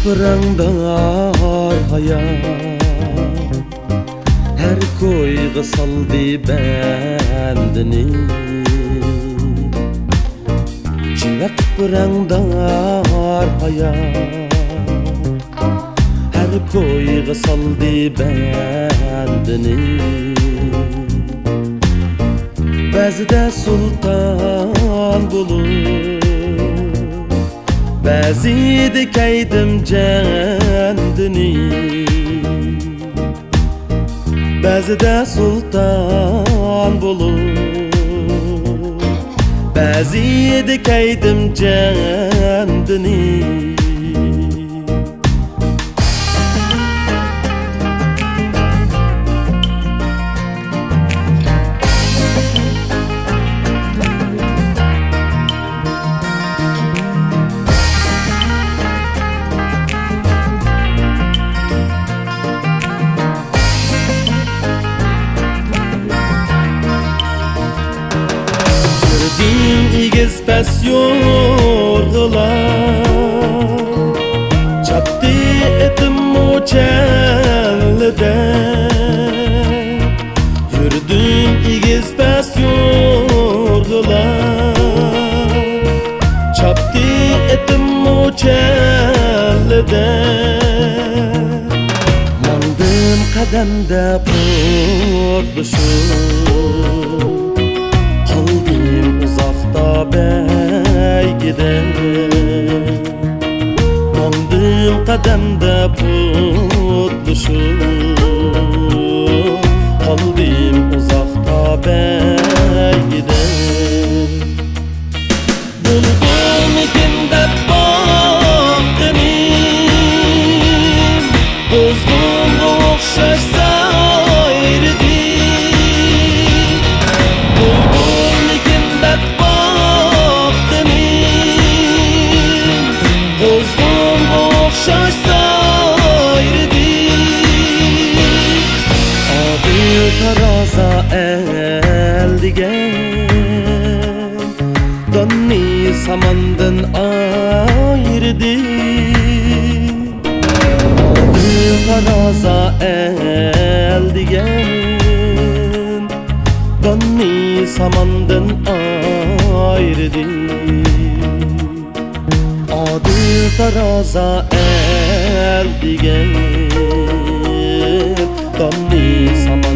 pırangdar hayat, her koyga saldı bendini. Çivak pırangdar hayat, her koyga saldı bendini. Bazıda sultan bulur, bazıda kaydım kendini. Bazıda sultan bulur, bazıda kaydım kendini. İgiz pes yorgular, çaptı etim o çellide. Yürüdüm igiz pes yorgular, çaptı etim o çellide. Mandım kademde portlaşır, beygider. Mandım kademde putluşum, kalbim uzakta beygider. Buldum ikinde baktım, bozgun bu okşaş sayrıdı. Buldum ikinde taraza eldigen, donni samandın ayırdı. Adı taraza eldigen, donni samandın ayırdı. Adı taraza eldigen, donni samandın